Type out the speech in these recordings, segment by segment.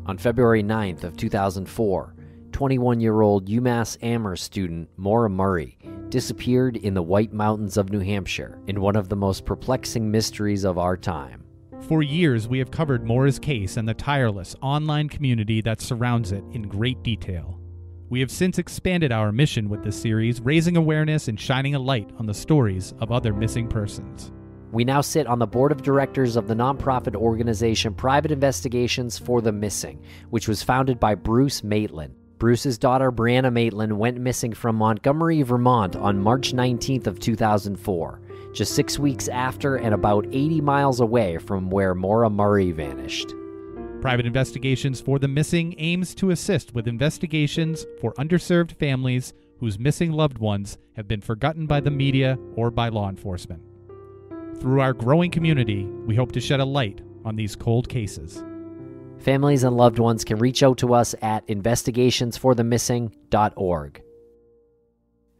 On February 9th of 2004, 21-year-old UMass Amherst student Maura Murray disappeared in the White Mountains of New Hampshire in one of the most perplexing mysteries of our time. For years, we have covered Maura's case and the tireless online community that surrounds it in great detail. We have since expanded our mission with this series, raising awareness and shining a light on the stories of other missing persons. We now sit on the board of directors of the nonprofit organization Private Investigations for the Missing, which was founded by Bruce Maitland. Bruce's daughter, Brianna Maitland, went missing from Montgomery, Vermont on March 19th of 2004, just 6 weeks after and about 80 miles away from where Maura Murray vanished. Private Investigations for the Missing aims to assist with investigations for underserved families whose missing loved ones have been forgotten by the media or by law enforcement. Through our growing community, we hope to shed a light on these cold cases. Families and loved ones can reach out to us at investigationsforthemissing.org.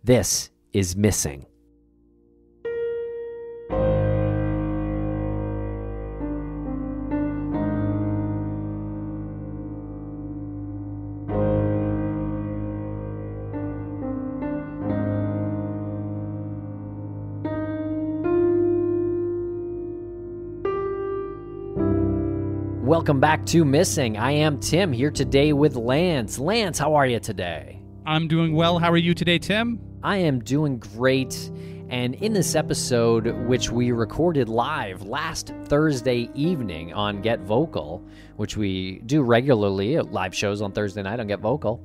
This is Missing. Welcome back to Missing. I am Tim, here today with Lance. Lance, how are you today? I'm doing well. How are you today, Tim? I am doing great. And in this episode, which we recorded live last Thursday evening on Get Vocal, which we do regularly, live shows on Thursday night on Get Vocal,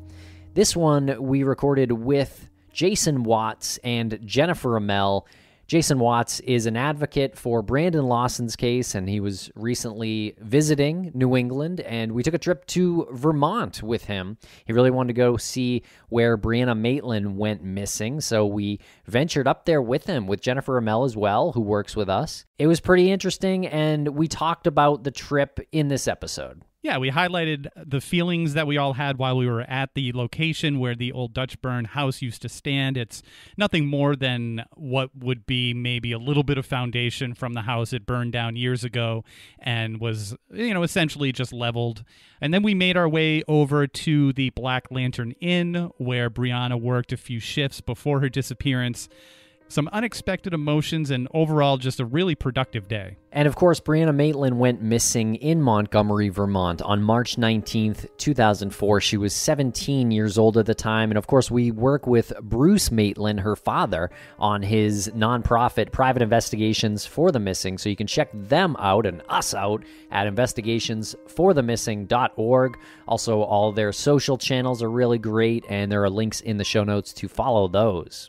this one we recorded with Jason Watts and Jennifer Amell. Jason Watts is an advocate for Brandon Lawson's case, and he was recently visiting New England, and we took a trip to Vermont with him. He really wanted to go see where Brianna Maitland went missing, so we ventured up there with him, with Jennifer Amell as well, who works with us. It was pretty interesting, and we talked about the trip in this episode. Yeah, we highlighted the feelings that we all had while we were at the location where the old Dutch burn house used to stand. It's nothing more than what would be maybe a little bit of foundation from the house. It burned down years ago and was, essentially just leveled. And then we made our way over to the Black Lantern Inn where Brianna worked a few shifts before her disappearance. Some unexpected emotions, and overall just a really productive day. And of course, Brianna Maitland went missing in Montgomery, Vermont on March 19th, 2004. She was 17 years old at the time. And of course, we work with Bruce Maitland, her father, on his nonprofit Private Investigations for the Missing. So you can check them out and us out at investigationsforthemissing.org. Also, all their social channels are really great, and there are links in the show notes to follow those.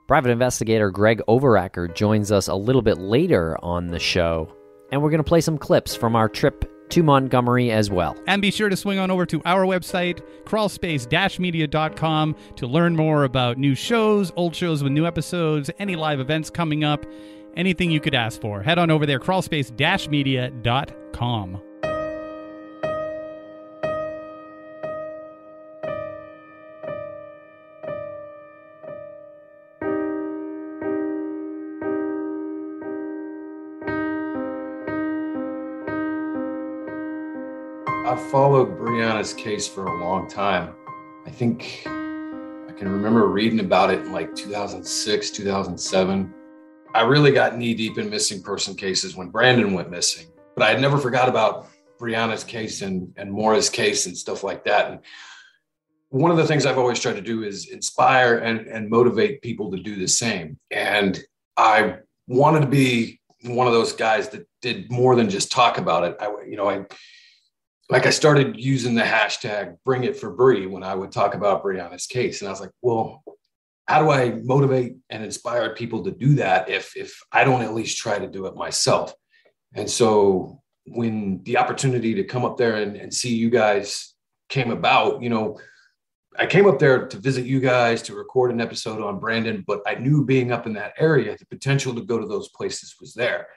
Private investigator Greg Overacker joins us a little bit later on the show, and we're going to play some clips from our trip to Montgomery as well. And be sure to swing on over to our website, crawlspace-media.com, to learn more about new shows, old shows with new episodes, any live events coming up, anything you could ask for. Head on over there, crawlspace-media.com. I've followed Brianna's case for a long time. I think I can remember reading about it in like 2006, 2007. I really got knee deep in missing person cases when Brandon went missing, but I had never forgot about Brianna's case and Maura's case and stuff like that. And one of the things I've always tried to do is inspire and motivate people to do the same. And I wanted to be one of those guys that did more than just talk about it. I started using the hashtag Bring It for Bree when I would talk about Brianna's case. And I was like, well, how do I motivate and inspire people to do that if I don't at least try to do it myself? And so when the opportunity to come up there and see you guys came about, I came up there to visit you guys, to record an episode on Brandon, but I knew being up in that area, the potential to go to those places was there.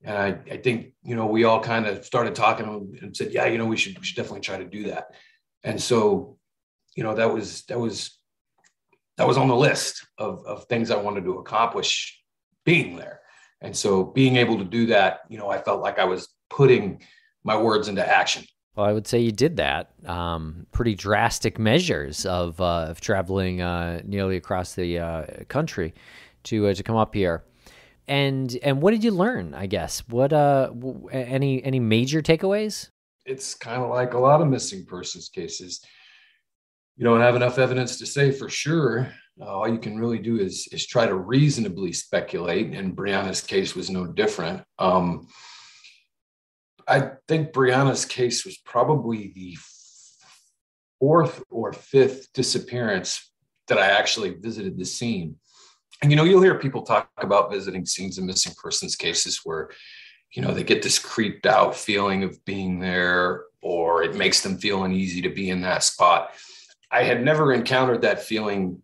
And I think, we all kind of started talking and said, yeah, we should definitely try to do that. And so, that was on the list of things I wanted to accomplish being there. And so being able to do that, I felt like I was putting my words into action. Well, I would say you did that. Pretty drastic measures of traveling nearly across the country to come up here. And what did you learn? I guess what any major takeaways? It's kind of like a lot of missing persons cases. You don't have enough evidence to say for sure. All you can really do is try to reasonably speculate, and Brianna's case was no different. I think Brianna's case was probably the fourth or fifth disappearance that I actually visited the scene. And, you'll hear people talk about visiting scenes of missing persons cases where, they get this creeped out feeling of being there, or it makes them feel uneasy to be in that spot. I had never encountered that feeling,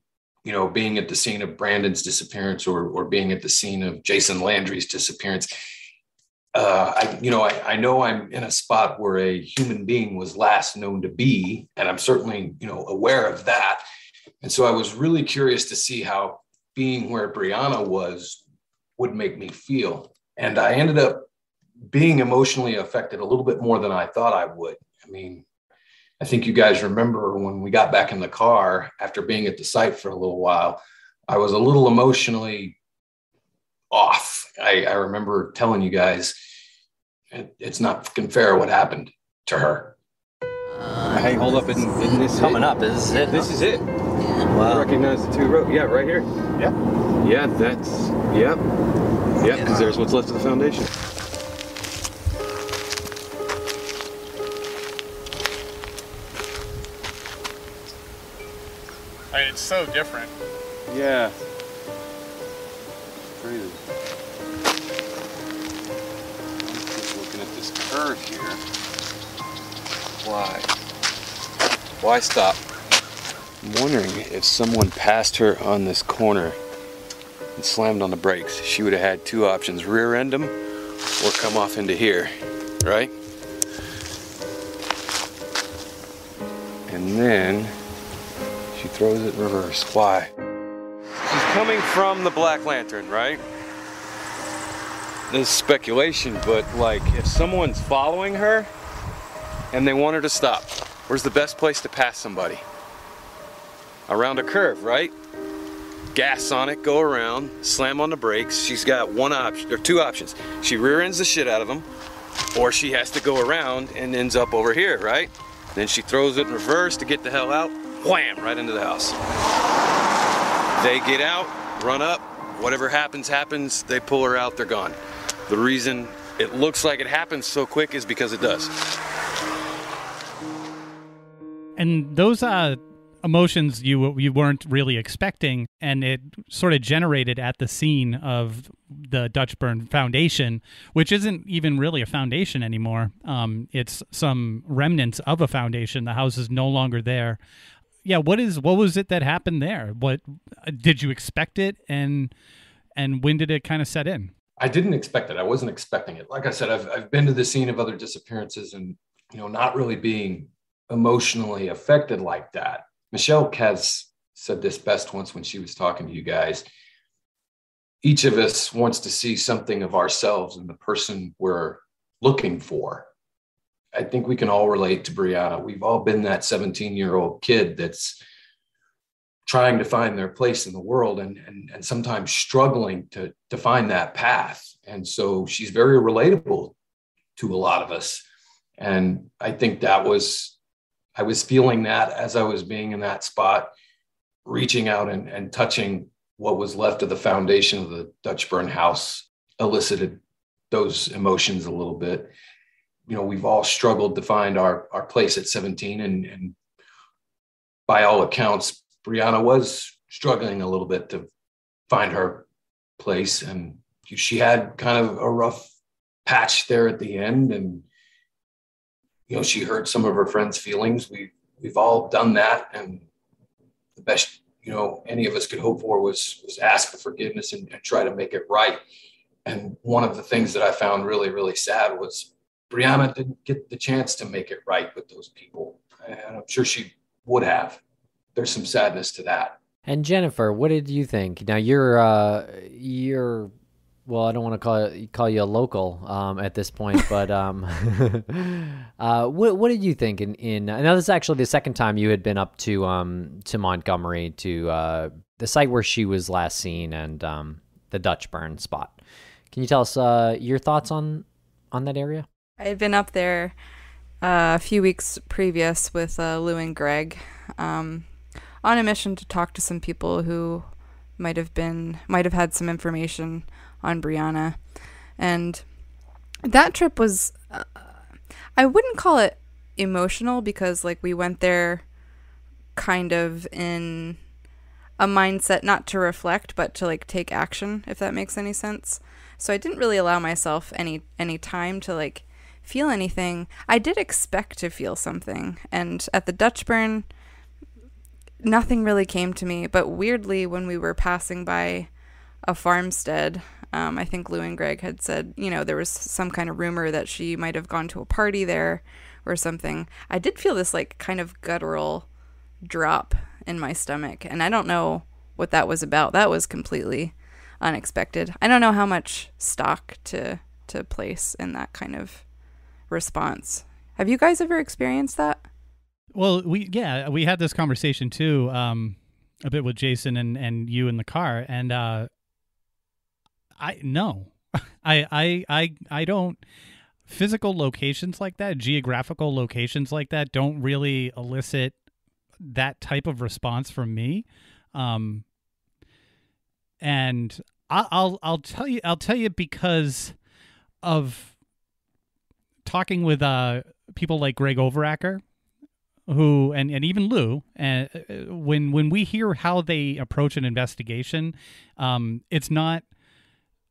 being at the scene of Brandon's disappearance or being at the scene of Jason Landry's disappearance. I know I'm in a spot where a human being was last known to be, and I'm certainly, aware of that. And so I was really curious to see how being where Brianna was would make me feel. And I ended up being emotionally affected a little bit more than I thought I would. I mean, I think you guys remember when we got back in the car after being at the site for a little while, I was a little emotionally off. I remember telling you guys, it's not fucking fair what happened to her. Hey, hold up, isn't this Coming it? up, is it? This is it. Wow. I recognize the two roads. Yeah, right here. Yeah. Yeah, that's, yep. Yep, because there's what's left of the foundation. It's so different. Yeah. Crazy. I'm just looking at this curve here. Why stop? I'm wondering if someone passed her on this corner and slammed on the brakes. She would have had two options: rear end them or come off into here, right? And then she throws it in reverse. Why? She's coming from the Black Lantern, right? This is speculation, but like if someone's following her and they want her to stop, where's the best place to pass somebody? Around a curve, right? Gas on it, go around, slam on the brakes. She's got one option, or two options. She rear ends the shit out of them, or she has to go around and ends up over here, right? Then she throws it in reverse to get the hell out, wham, right into the house. They get out, run up, whatever happens, happens, they pull her out, they're gone. The reason it looks like it happens so quick is because it does. And those emotions you weren't really expecting, and it sort of generated at the scene of the Dutchburn Foundation, which isn't even really a foundation anymore. It's some remnants of a foundation. The house is no longer there. Yeah, what was it that happened there? What did you expect it, and when did it kind of set in? I didn't expect it. I wasn't expecting it. Like I said, I've been to the scene of other disappearances and, not really being emotionally affected like that. Michelle Katz said this best once when she was talking to you guys. Each of us wants to see something of ourselves in the person we're looking for. I think we can all relate to Brianna. We've all been that 17-year-old kid that's trying to find their place in the world and sometimes struggling to find that path. And so she's very relatable to a lot of us. And I think I was feeling that as I was being in that spot, reaching out and touching what was left of the foundation of the Dutchburn house elicited those emotions a little bit. We've all struggled to find our place at 17, and by all accounts, Brianna was struggling a little bit to find her place, and she had kind of a rough patch there at the end, and she hurt some of her friends' feelings. We've all done that, and the best any of us could hope for was ask for forgiveness and try to make it right. And one of the things that I found really, really sad was Brianna didn't get the chance to make it right with those people, and I'm sure she would have. There's some sadness to that. And Jennifer, what did you think? Now you're well, I don't want to call you a local at this point, but what did you think in I know this is actually the second time you had been up to Montgomery, to the site where she was last seen, and the Dutch burn spot. Can you tell us your thoughts on that area? I had been up there a few weeks previous with Lou and Greg on a mission to talk to some people who might have had some information on Brianna. And that trip was, I wouldn't call it emotional, because like we went there kind of in a mindset not to reflect, but to like take action, if that makes any sense. So I didn't really allow myself any time to like feel anything. I did expect to feel something, and at the Dutch burn, nothing really came to me. But weirdly, when we were passing by a farmstead, I think Lou and Greg had said, there was some kind of rumor that she might have gone to a party there or something. I did feel this like kind of guttural drop in my stomach, and I don't know what that was about. That was completely unexpected. I don't know how much stock to place in that kind of response. Have you guys ever experienced that? Well, we had this conversation too, a bit with Jason and you in the car, and I don't. Physical locations like that, geographical locations like that, don't really elicit that type of response from me. And I'll tell you because of talking with people like Greg Overacker, who and even Lou, and when we hear how they approach an investigation, it's not.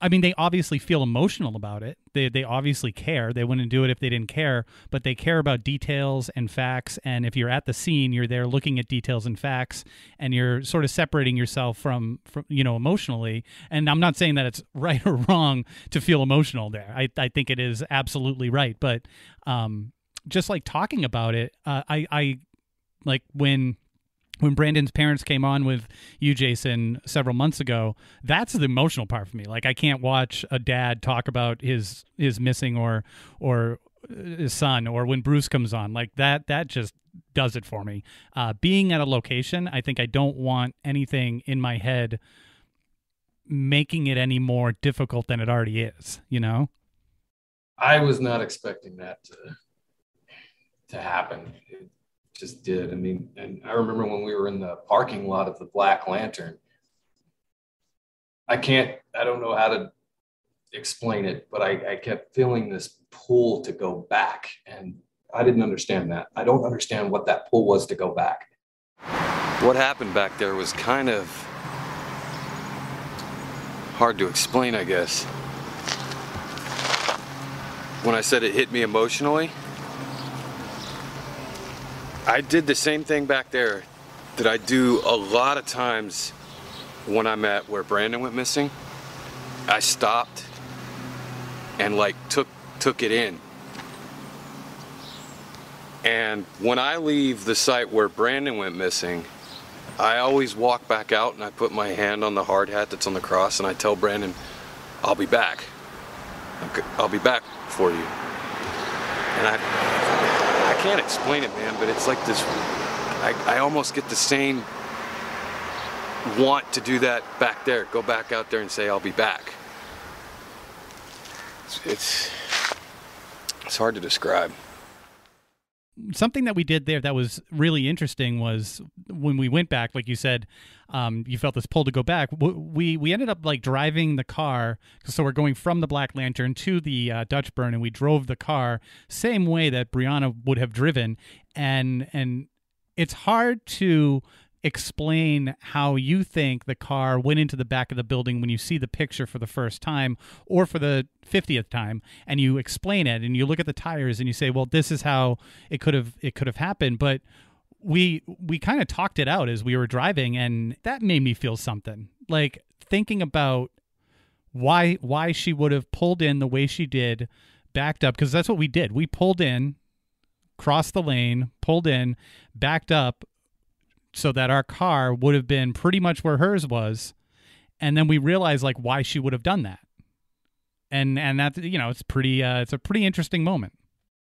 I mean, they obviously feel emotional about it. They obviously care. They wouldn't do it if they didn't care, but they care about details and facts. And if you're at the scene, you're there looking at details and facts, and you're sort of separating yourself from emotionally. And I'm not saying that it's right or wrong to feel emotional there. I think it is absolutely right. But just like talking about it, I like when Brandon's parents came on with you, Jason, several months ago, that's the emotional part for me. Like, I can't watch a dad talk about his missing or his son, or when Bruce comes on. Like, that just does it for me. Being at a location, I think I don't want anything in my head making it any more difficult than it already is, I was not expecting that to happen. Just did. I mean, and I remember when we were in the parking lot of the Black Lantern, I don't know how to explain it, but I kept feeling this pull to go back, and I didn't understand that. I don't understand what that pull was to go back. What happened back there was kind of hard to explain, I guess. When I said it hit me emotionally, I did the same thing back there that I do a lot of times when I'm at where Brandon went missing. I stopped and like took it in. And when I leave the site where Brandon went missing, I always walk back out and I put my hand on the hard hat that's on the cross, and I tell Brandon, I'll be back. I'll be back for you. And I can't explain it, man, but it's like this, I almost get the same want to do that back there. Go back out there and say, I'll be back. It's hard to describe. Something that we did there that was really interesting was when we went back, like you said, you felt this pull to go back. We ended up like driving the car. So we're going from the Black Lantern to the Dutch burn, and we drove the car same way that Brianna would have driven. And it's hard to explain how you think the car went into the back of the building when you see the picture for the first time or for the 50th time, and you explain it and you look at the tires and you say, well, this is how it could have happened. But we kind of talked it out as we were driving, and that made me feel something, like thinking about why she would have pulled in the way she did, backed up, because that's what we did. We pulled in, crossed the lane, pulled in, backed up, so that our car would have been pretty much where hers was. And then we realized like why she would have done that. And that, it's it's a pretty interesting moment.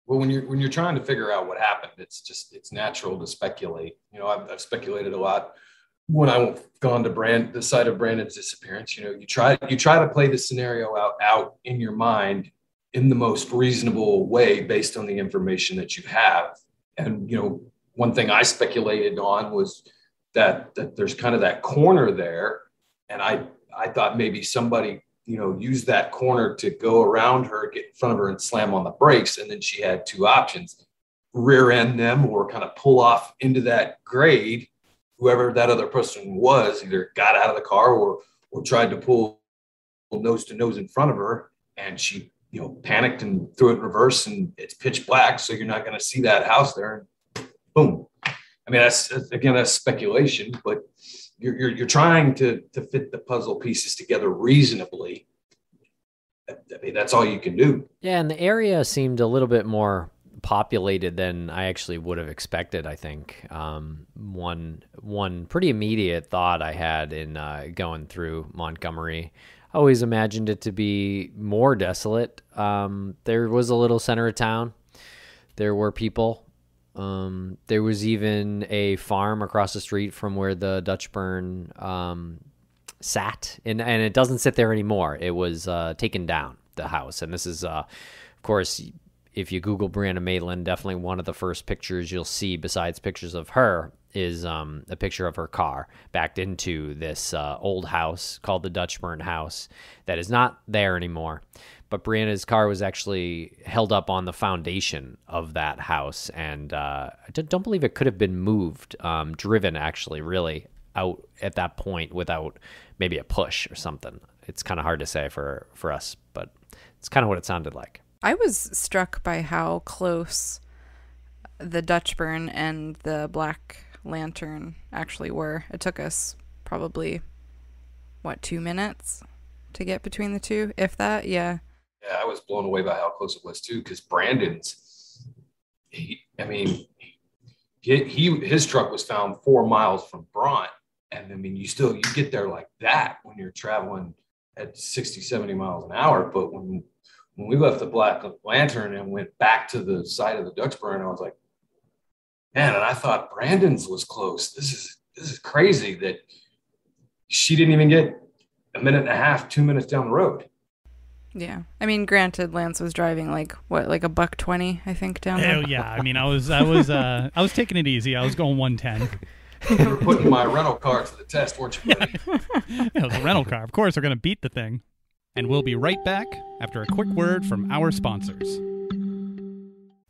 Well, when you're trying to figure out what happened, it's natural to speculate. I've speculated a lot when I've gone to the site of Brandon's disappearance. You try to play the scenario out in your mind in the most reasonable way based on the information that you have. And one thing I speculated on was that there's kind of that corner there, and I thought maybe somebody use that corner to go around her, get in front of her and slam on the brakes. And then she had two options: rear end them or kind of pull off into that grade. Whoever that other person was either got out of the car or tried to pull nose to nose in front of her. And she, panicked and threw it in reverse, and it's pitch black. So you're not going to see that house there. Boom. I mean, that's speculation, but you're trying to fit the puzzle pieces together reasonably. I mean, that's all you can do. Yeah, and the area seemed a little bit more populated than I actually would have expected, I think. One pretty immediate thought I had in going through Montgomery, I always imagined it to be more desolate. There was a little center of town. There were people. There was even a farm across the street from where the Dutch burn sat, and it doesn't sit there anymore. It was taken down, the house. And this is, of course, if you Google Brianna Maitland, definitely one of the first pictures you'll see, besides pictures of her, is a picture of her car backed into this old house called the Dutch burn house that is not there anymore. But Brianna's car was actually held up on the foundation of that house, and I don't believe it could have been moved, driven actually really out at that point without maybe a push or something. It's kind of hard to say for us, but it's kind of what it sounded like. I was struck by how close the Dutch burn and the Black Lantern actually were. It took us probably, 2 minutes to get between the two, if that? Yeah. Yeah, I was blown away by how close it was too, because Brandon's, his truck was found 4 miles from Bront. And I mean, you get there like that when you're traveling at 60, 70 miles an hour. But when we left the Black Lantern and went back to the site of the Dutch burn, I was like, man, and I thought Brandon's was close. This is crazy that she didn't even get a minute and a half, 2 minutes down the road. Yeah. I mean, granted, Lance was driving like $120, I think, down there. Oh yeah. I mean, I was taking it easy. I was going 110. You were putting my rental car to the test, weren't you, buddy? Yeah, it was a rental car. Of course, they're going to beat the thing. And we'll be right back after a quick word from our sponsors.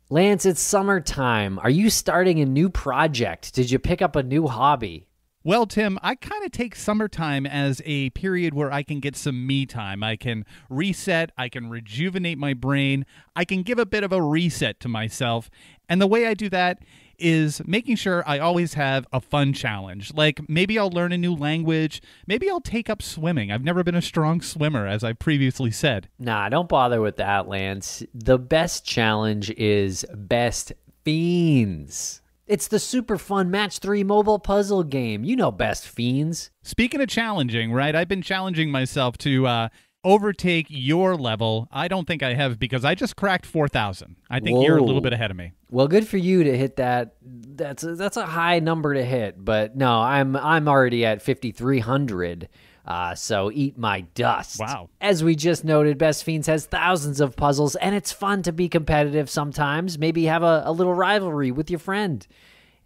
Lance, it's summertime. Are you starting a new project? Did you pick up a new hobby? Well, Tim, I kind of take summertime as a period where I can get some me time. I can reset. I can rejuvenate my brain. I can give a bit of a reset to myself. And the way I do that is making sure I always have a fun challenge. Like maybe I'll learn a new language. Maybe I'll take up swimming. I've never been a strong swimmer, as I previously said. Nah, don't bother with that, Lance. The best challenge is Best Fiends. It's the super fun Match 3 mobile puzzle game. You know Best Fiends. Speaking of challenging, right? I've been challenging myself to overtake your level. I don't think I have, because I just cracked 4,000. I think you're a little bit ahead of me. Well, good for you to hit that. That's a high number to hit. But no, I'm already at 5,300. So eat my dust. Wow. As we just noted, Best Fiends has thousands of puzzles, and it's fun to be competitive sometimes. Maybe have a little rivalry with your friend.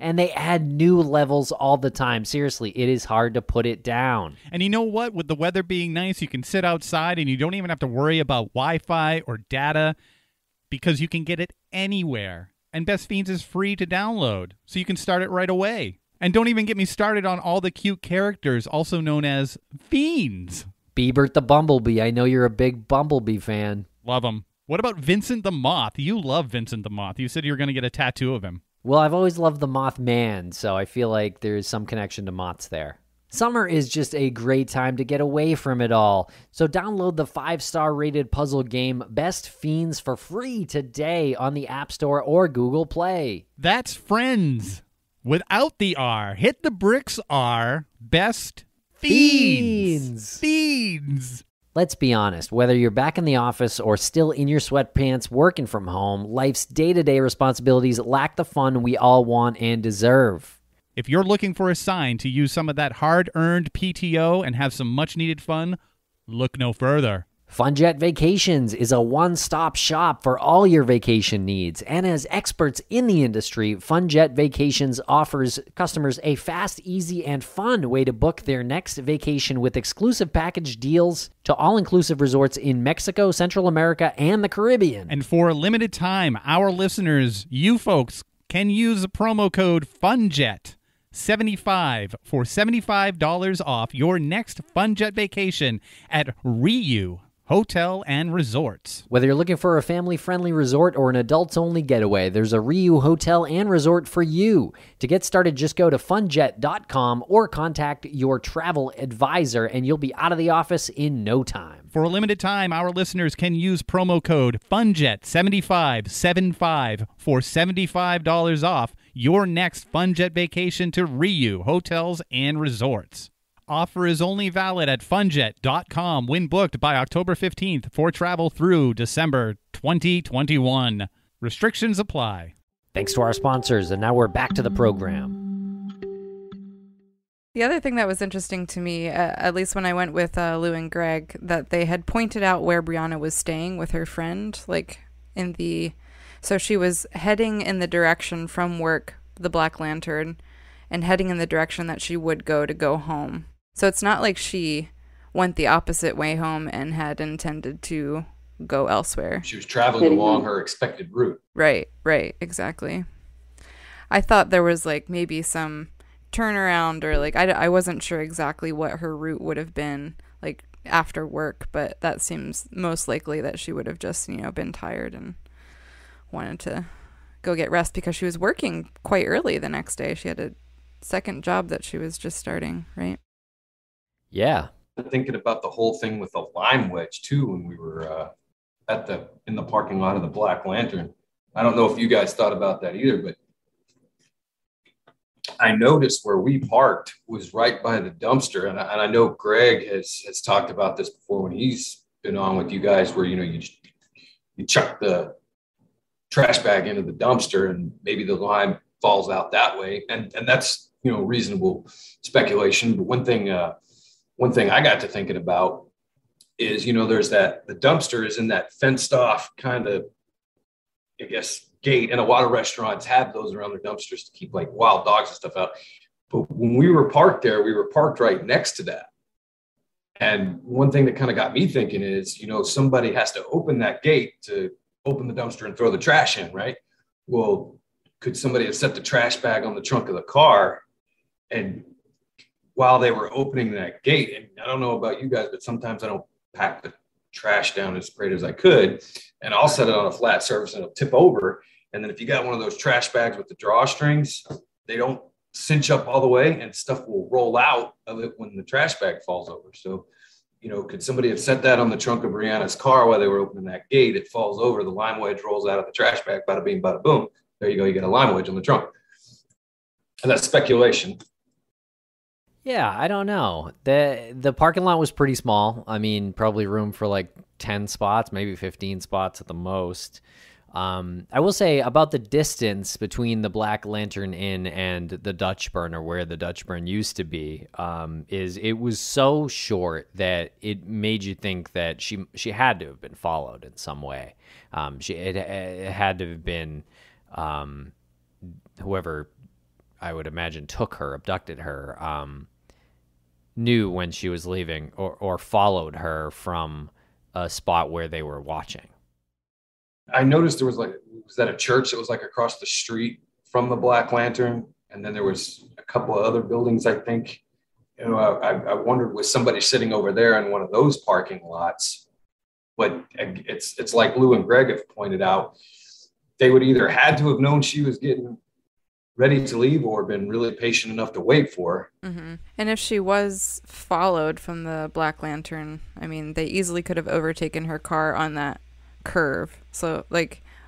And they add new levels all the time. Seriously, it is hard to put it down. And you know what? With the weather being nice, you can sit outside and you don't even have to worry about Wi-Fi or data, because you can get it anywhere. And Best Fiends is free to download, so you can start it right away. And don't even get me started on all the cute characters, also known as fiends. Biebert the Bumblebee. I know you're a big Bumblebee fan. Love him. What about Vincent the Moth? You love Vincent the Moth. You said you were going to get a tattoo of him. Well, I've always loved the Mothman, so I feel like there's some connection to moths there. Summer is just a great time to get away from it all. So download the 5-star rated puzzle game Best Fiends for free today on the App Store or Google Play. That's Friends. Without the R. Hit the bricks R. Best Fiends. Fiends. Let's be honest, whether you're back in the office or still in your sweatpants working from home, life's day-to-day responsibilities lack the fun we all want and deserve. If you're looking for a sign to use some of that hard-earned PTO and have some much-needed fun, look no further. FunJet Vacations is a one-stop shop for all your vacation needs. And as experts in the industry, FunJet Vacations offers customers a fast, easy, and fun way to book their next vacation with exclusive package deals to all-inclusive resorts in Mexico, Central America, and the Caribbean. And for a limited time, our listeners, you folks, can use the promo code FUNJET75 for $75 off your next FunJet vacation at Ryu Hotel and Resorts. Whether you're looking for a family-friendly resort or an adults-only getaway, there's a Ryu Hotel and Resort for you. To get started, just go to funjet.com or contact your travel advisor, and you'll be out of the office in no time. For a limited time, our listeners can use promo code FUNJET7575 for $75 off your next FunJet vacation to Ryu Hotels and Resorts. Offer is only valid at funjet.com when booked by October 15th for travel through December 2021. Restrictions apply. Thanks to our sponsors, and now we're back to the program. The other thing that was interesting to me, at least when I went with Lou and Greg, that they had pointed out where Brianna was staying with her friend, so she was heading in the direction from work, the Black Lantern, and heading in the direction that she would go home. So it's not like she went the opposite way home and had intended to go elsewhere. She was traveling along her expected route. Right, exactly. I thought there was maybe some turnaround or I wasn't sure exactly what her route would have been after work, but that seems most likely that she would have just, been tired and wanted to go get rest because she was working quite early the next day. She had a second job that she was just starting, right? Yeah. Thinking about the whole thing with the lime wedge too when we were in the parking lot of the Black Lantern. I don't know if you guys thought about that either, but I noticed where we parked was right by the dumpster, and I know Greg has talked about this before when he's been on with you guys, where you chuck the trash bag into the dumpster and maybe the lime falls out that way, and that's reasonable speculation. But one thing I got to thinking about is, there's the dumpster is in that fenced off kind of, I guess, gate, and a lot of restaurants have those around their dumpsters to keep wild dogs and stuff out. But when we were parked there, we were parked right next to that. And one thing that kind of got me thinking is, somebody has to open that gate to open the dumpster and throw the trash in, right? Well, could somebody have set the trash bag on the trunk of the car, and while they were opening that gate, and I don't know about you guys, but sometimes I don't pack the trash down as great as I could, and I'll set it on a flat surface and it'll tip over. And then if you got one of those trash bags with the drawstrings, they don't cinch up all the way and stuff will roll out of it when the trash bag falls over. So, could somebody have set that on the trunk of Brianna's car while they were opening that gate? It falls over, the lime wedge rolls out of the trash bag, bada bing, bada boom. There you go, you get a lime wedge on the trunk. And that's speculation. Yeah, I don't know. The parking lot was pretty small. I mean, probably room for 10 spots, maybe 15 spots at the most. I will say about the distance between the Black Lantern Inn and the Dutch Burn, or where the Dutch Burn used to be, is it was so short that it made you think that she had to have been followed in some way. It had to have been whoever I would imagine took her, abducted her, knew when she was leaving or followed her from a spot where they were watching. I noticed there was was that a church that was across the street from the Black Lantern? And then there was a couple of other buildings, I think. I wondered, was somebody sitting over there in one of those parking lots? But it's like Lou and Greg have pointed out, they would either had to have known she was getting ready to leave or been really patient enough to wait for her. Mm-hmm. And if she was followed from the Black Lantern, I mean, they easily could have overtaken her car on that curve. So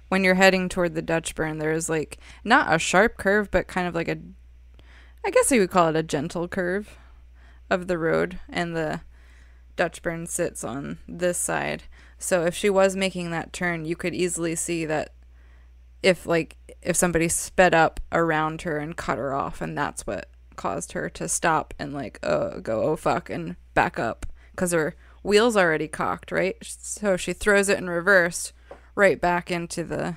when you're heading toward the Dutch Burn, there's not a sharp curve, but kind of I guess you would call it a gentle curve of the road, and the Dutchburn sits on this side. So if she was making that turn, you could easily see that if somebody sped up around her and cut her off, and that's what caused her to stop and go, oh fuck, and back up, because her wheel's already cocked, right? So she throws it in reverse right back into the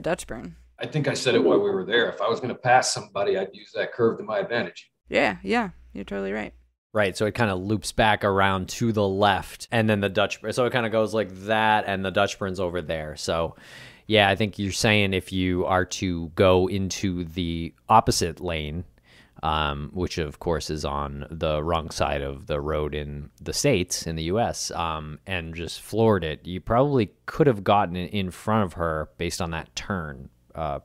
Dutchburn. I think I said it while we were there. If I was going to pass somebody, I'd use that curve to my advantage. Yeah, you're totally right. Right, so it kind of loops back around to the left, and then the Dutchburn. So it kind of goes like that, and the Dutchburn's over there. So, yeah, I think you're saying if you are to go into the opposite lane, which of course is on the wrong side of the road in the States, in the U.S., and just floored it, you probably could have gotten in front of her based on that turn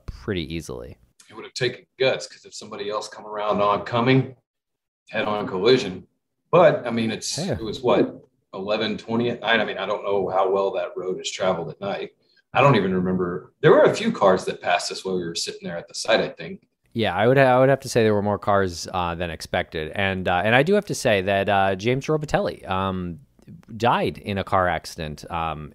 pretty easily. It would have taken guts, because if somebody else come around oncoming, head-on collision. But I mean, it was what, 11:20 at night. I mean, I don't know how well that road is traveled at night. I don't even remember. There were a few cars that passed us while we were sitting there at the site, I think. Yeah, I would have to say there were more cars than expected, and I do have to say that James Robitelli died in a car accident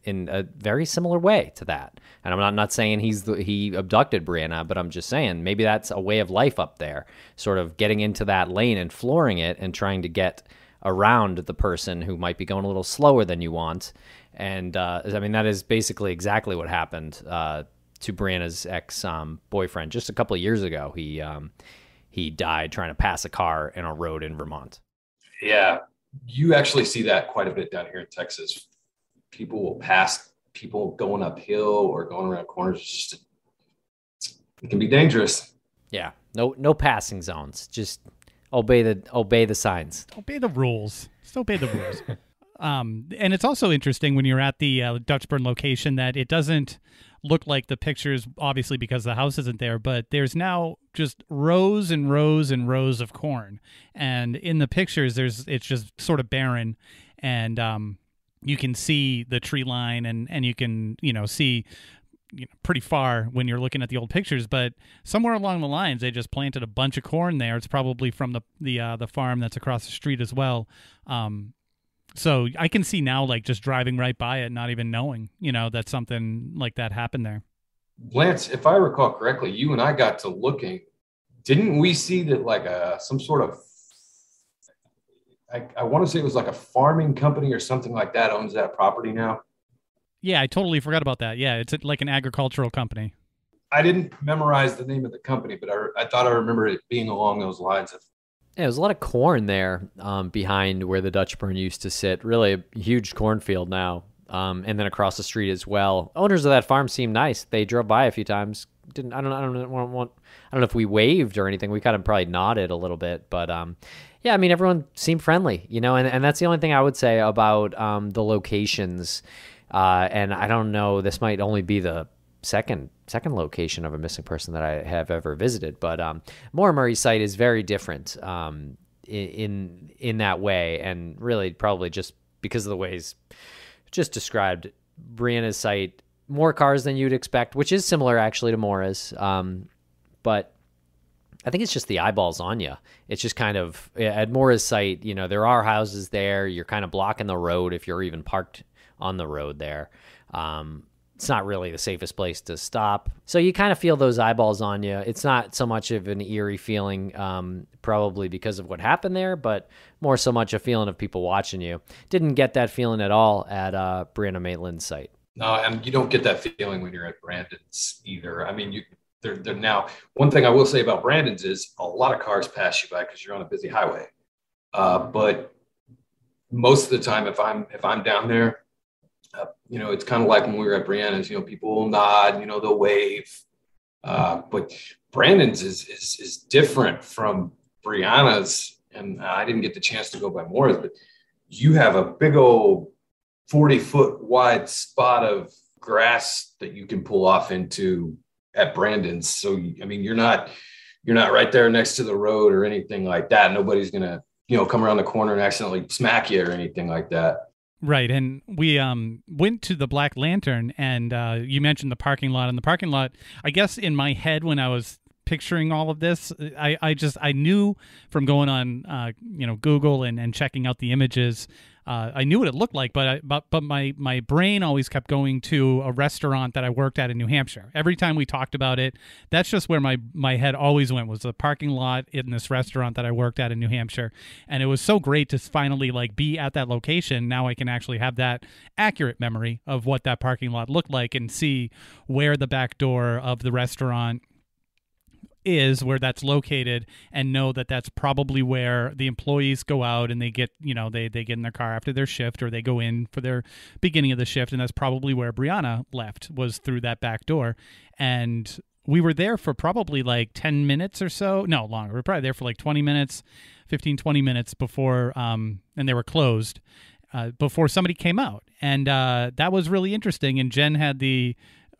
in a very similar way to that. And I'm not saying he abducted Brianna, but I'm just saying maybe that's a way of life up there, sort of getting into that lane and flooring it and trying to get around the person who might be going a little slower than you want. And I mean, that is basically exactly what happened to Brianna's ex-boyfriend just a couple of years ago. He died trying to pass a car in a road in Vermont. Yeah, you actually see that quite a bit down here in Texas. People will pass people going uphill or going around corners. It can be dangerous. Yeah, no passing zones. Just obey the signs. Obey the rules. Just obey the rules. And it's also interesting when you're at the Dutchburn location that it doesn't look like the pictures, obviously because the house isn't there, but there's now just rows and rows and rows of corn. And in the pictures, it's just sort of barren, and you can see the tree line, and you can see pretty far when you're looking at the old pictures. But somewhere along the lines, they just planted a bunch of corn there. It's probably from the farm that's across the street as well. So I can see now, like, just driving right by it, not even knowing, that something like that happened there. Lance, if I recall correctly, you and I got to looking. Didn't we see that, like, some sort of, I want to say it was like a farming company or something like that owns that property now? Yeah, I totally forgot about that. Yeah, it's like an agricultural company. I didn't memorize the name of the company, but I thought I remember it being along those lines of. Yeah, there's a lot of corn there behind where the Dutchburn used to sit. Really a huge cornfield now. And then across the street as well. Owners of that farm seemed nice. They drove by a few times. I don't know if we waved or anything. We kind of probably nodded a little bit, but yeah, I mean, everyone seemed friendly, and that's the only thing I would say about the locations. And I don't know, this might only be the second location of a missing person that I have ever visited, but Moore Murray's site is very different in that way, and really probably just because of the ways just described. Brianna's site, more cars than you'd expect, which is similar actually to Mora's, but I think it's just the eyeballs on you. It's just kind of, at Mora's site, there are houses there. You're kind of blocking the road if you're even parked on the road there. It's not really the safest place to stop. So you kind of feel those eyeballs on you. It's not so much of an eerie feeling, probably because of what happened there, but more so much a feeling of people watching you. Didn't get that feeling at all at Brianna Maitland's site. No, and you don't get that feeling when you're at Brandon's either. I mean, they're now, one thing I will say about Brandon's is a lot of cars pass you by because you're on a busy highway. But most of the time, if I'm down there, it's kind of like when we were at Brianna's, people will nod, they'll wave. But Brandon's is different from Brianna's. And I didn't get the chance to go by Moore's, but you have a big old 40-foot wide spot of grass that you can pull off into at Brandon's. So, I mean, you're not right there next to the road or anything like that. Nobody's going to, come around the corner and accidentally smack you or anything like that. Right, and we went to the Black Lantern, and you mentioned the parking lot. And the parking lot, I guess in my head when I was picturing all of this, I knew from going on Google and checking out the images I knew what it looked like, but my brain always kept going to a restaurant that I worked at in New Hampshire. Every time we talked about it, that's just where my head always went, was the parking lot in this restaurant that I worked at in New Hampshire. And it was so great to finally like be at that location. Now I can actually have that accurate memory of what that parking lot looked like and see where the back door of the restaurant is, where that's located, and know that that's probably where the employees go out and they get, they get in their car after their shift, or they go in for their beginning of the shift, and that's probably where Brianna left, was through that back door. And we were there for probably like 10 minutes or so. No, longer. We were probably there for like 20 minutes, 15, 20 minutes before, and they were closed, before somebody came out. And that was really interesting. And Jen had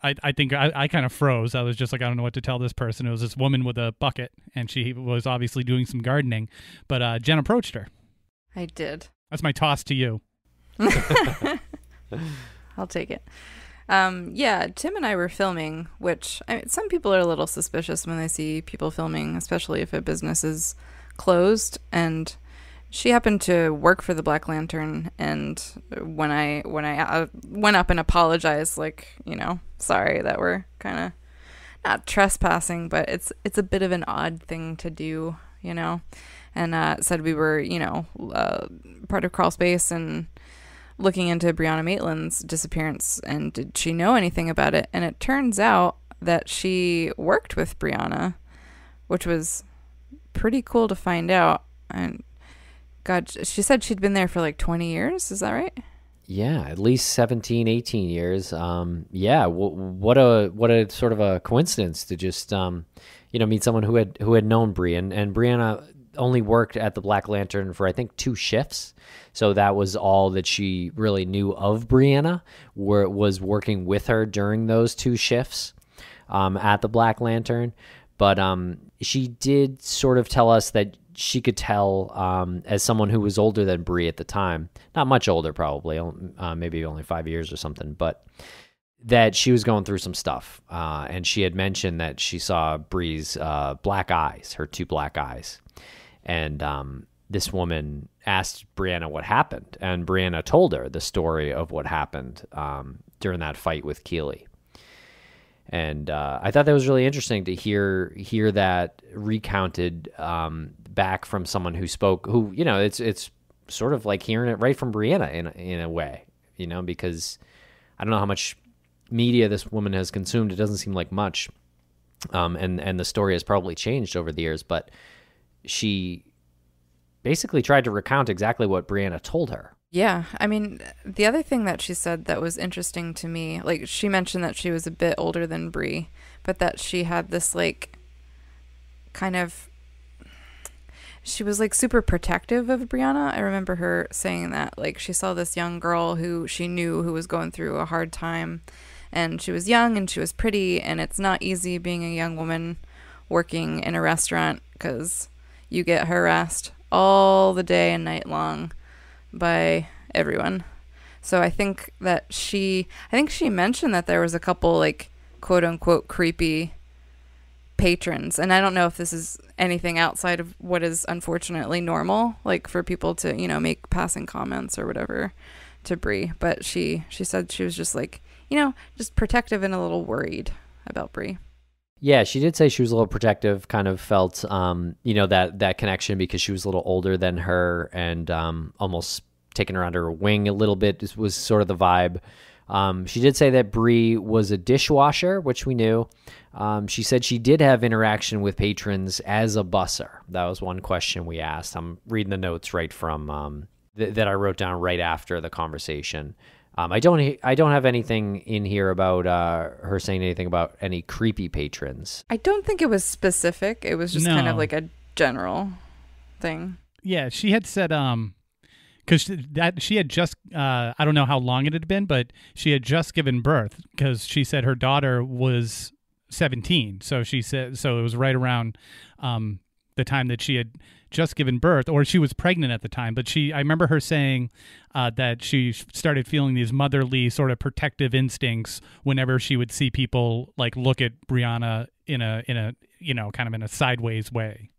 I think I kind of froze. I was just like, I don't know what to tell this person. It was this woman with a bucket, and she was obviously doing some gardening. But Jen approached her. I did. That's my toss to you. I'll take it. Yeah, Tim and I were filming, which some people are a little suspicious when they see people filming, especially if a business is closed. And she happened to work for the Black Lantern, and when I went up and apologized, like, sorry that we're kind of not trespassing, but it's a bit of an odd thing to do, and said we were, part of Crawl Space and looking into Brianna Maitland's disappearance, and did she know anything about it? And it turns out that she worked with Brianna, which was pretty cool to find out. And God, she said she'd been there for like 20 years. Is that right? Yeah, at least 17, 18 years. Yeah, what a sort of a coincidence to just, meet someone who had known Bri. And Brianna only worked at the Black Lantern for, I think, 2 shifts. So that was all that she really knew of Brianna, was working with her during those 2 shifts at the Black Lantern. But she did sort of tell us that she could tell, as someone who was older than Bri at the time, not much older probably, maybe only 5 years or something, but that she was going through some stuff. And she had mentioned that she saw Bri's black eyes, her 2 black eyes. And this woman asked Brianna what happened, and Brianna told her the story of what happened during that fight with Keeley. And I thought that was really interesting to hear that recounted back from someone who spoke, who, it's sort of like hearing it right from Brianna in a way, because I don't know how much media this woman has consumed. It doesn't seem like much. And the story has probably changed over the years, but she basically tried to recount exactly what Brianna told her. Yeah, I mean, the other thing that she said that was interesting to me, like, she mentioned that she was a bit older than Bri, but that she had this, like, kind of, she was, like, super protective of Brianna. I remember her saying that, like, she saw this young girl who she knew who was going through a hard time, and she was young and she was pretty, and it's not easy being a young woman working in a restaurant, because you get harassed all the day and night long by everyone. So I think she mentioned that there was a couple, like, quote unquote creepy patrons, and I don't know if this is anything outside of what is unfortunately normal, like for people to, make passing comments or whatever to Bri, but she said she was just like, just protective and a little worried about Bri. Yeah, she did say she was a little protective, kind of felt, that connection because she was a little older than her, and almost taking her under her wing a little bit was sort of the vibe. She did say that Bri was a dishwasher, which we knew. She said she did have interaction with patrons as a busser. That was one question we asked. I'm reading the notes right from that I wrote down right after the conversation. I don't have anything in here about her saying anything about any creepy patrons. I don't think it was specific. It was just kind of like a general thing. Yeah, she had said because she had just I don't know how long it had been, but she had just given birth, because she said her daughter was 17. So she said, so it was right around the time that she had just given birth, or she was pregnant at the time. But I remember her saying that she started feeling these motherly sort of protective instincts whenever she would see people like look at Brianna in a kind of in a sideways way.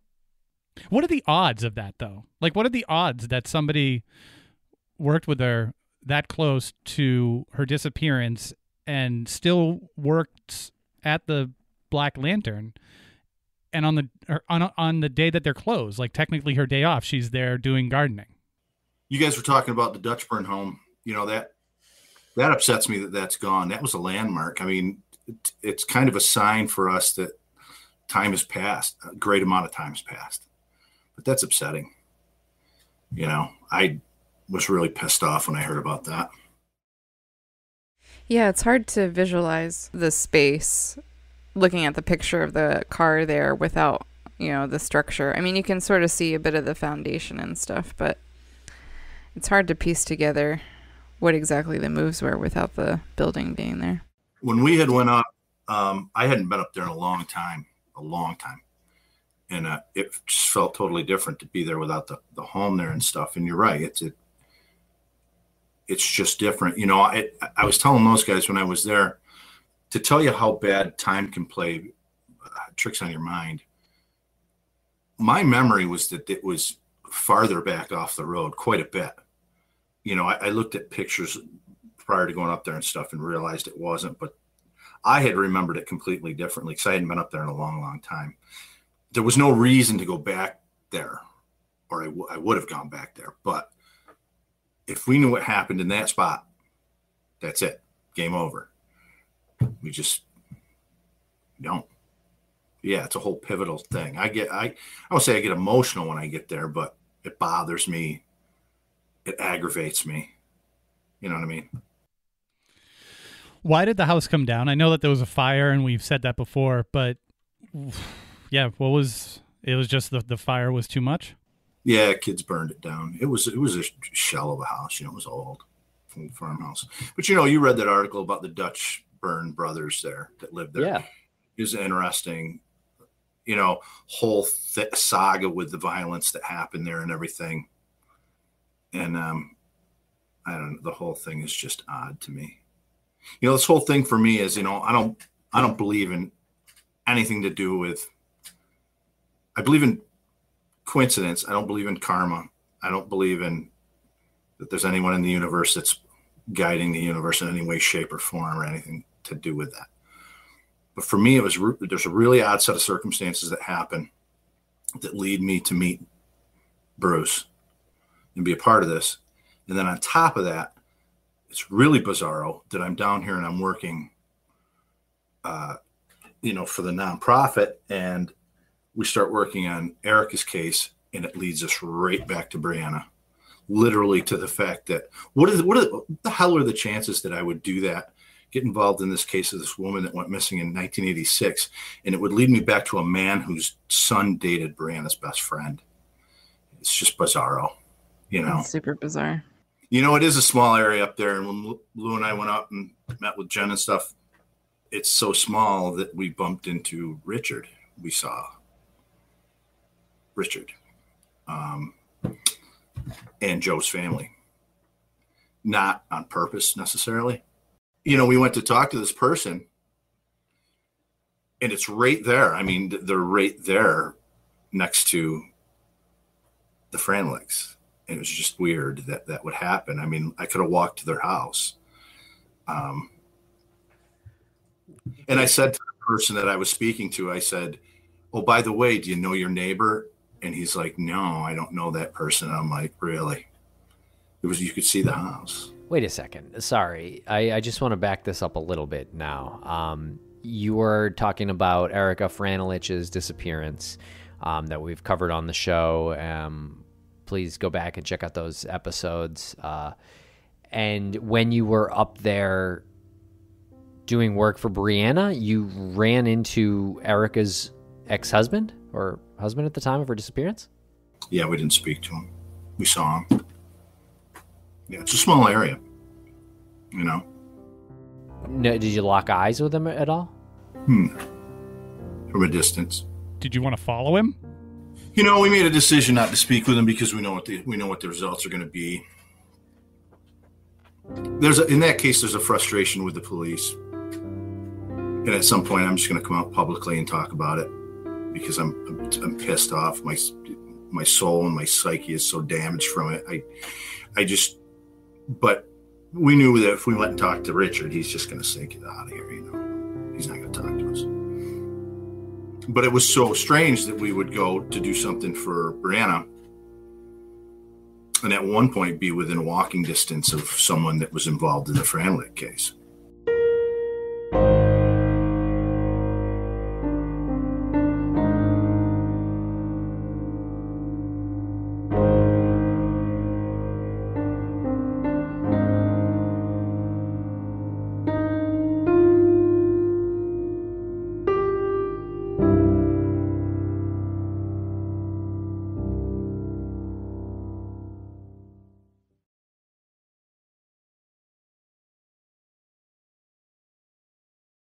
What are the odds of that, though? Like, what are the odds that somebody worked with her that close to her disappearance and still worked at the Black Lantern. And on the day that they're closed, like technically her day off, she's there doing gardening. You guys were talking about the Dutchburn home. You know, that upsets me that that's gone. That was a landmark. I mean, it's kind of a sign for us that time has passed. A great amount of time has passed. But that's upsetting. You know, I was really pissed off when I heard about that. Yeah, it's hard to visualize the space looking at the picture of the car there without, the structure. I mean, you can sort of see a bit of the foundation and stuff, but it's hard to piece together what exactly the moves were without the building being there. When we had went up, I hadn't been up there in a long time. And it just felt totally different to be there without the home there and stuff. And you're right. It's just different. You know, I was telling those guys when I was there, to tell you how bad time can play tricks on your mind. My memory was that it was farther back off the road quite a bit. You know, I looked at pictures prior to going up there and stuff and realized it wasn't, but I had remembered it completely differently because I hadn't been up there in a long, long time. There was no reason to go back there, or I would have gone back there. But if we knew what happened in that spot, that's it. Game over. We just don't. Yeah, it's a whole pivotal thing. I would say I get emotional when I get there, but it bothers me. It aggravates me. You know what I mean? Why did the house come down? I know that there was a fire, and we've said that before, but yeah, it was just the fire was too much? Yeah, kids burned it down. It was a shell of a house. You know, it was old from the farmhouse. But, you read that article about the Dutchburn brothers there that lived there. Yeah. It was interesting, whole saga with the violence that happened there and everything. And I don't know, the whole thing is just odd to me. This whole thing for me is, I don't believe in anything to do with, I believe in coincidence. I don't believe in karma. I don't believe in that there's anyone in the universe that's guiding the universe in any way, shape, or form or anything to do with that. But for me, there's a really odd set of circumstances that happen that lead me to meet Bruce and be a part of this. And then on top of that, it's really bizarro that I'm down here and I'm working, for the nonprofit, and we start working on Erica's case, and it leads us right back to Brianna, literally to the fact that what the hell are the chances that I would do that, get involved in this case of this woman that went missing in 1986, and it would lead me back to a man whose son dated Brianna's best friend. It's just bizarro, It's super bizarre. It is a small area up there. And when Lou and I went up and met with Jen and stuff, it's so small that we bumped into Richard. We saw Richard and Joe's family. Not on purpose necessarily. We went to talk to this person, and it's right there. I mean, they're right there next to the Franlics. And it was just weird that would happen. I mean, I could have walked to their house. And I said to the person that I was speaking to, I said, "Oh, by the way, do you know your neighbor?" And he's like, "No, I don't know that person." I'm like, "Really?" You could see the house. Wait a second. Sorry. I just want to back this up a little bit now. You were talking about Erica Franilich's disappearance that we've covered on the show. Please go back and check out those episodes. And when you were up there doing work for Brianna, you ran into Erica's ex-husband or husband at the time of her disappearance? Yeah, we didn't speak to him. We saw him. Yeah, it's a small area, No, did you lock eyes with him at all? From a distance. Did you want to follow him? We made a decision not to speak with him because we know what the results are going to be. In that case, there's a frustration with the police. And at some point, I'm just going to come out publicly and talk about it because I'm pissed off. My soul and my psyche is so damaged from it. But we knew that if we went and talked to Richard, he's just going to say, get out of here, you know. He's not going to talk to us. But it was so strange that we would go to do something for Brianna and at one point be within walking distance of someone that was involved in the Franlick case.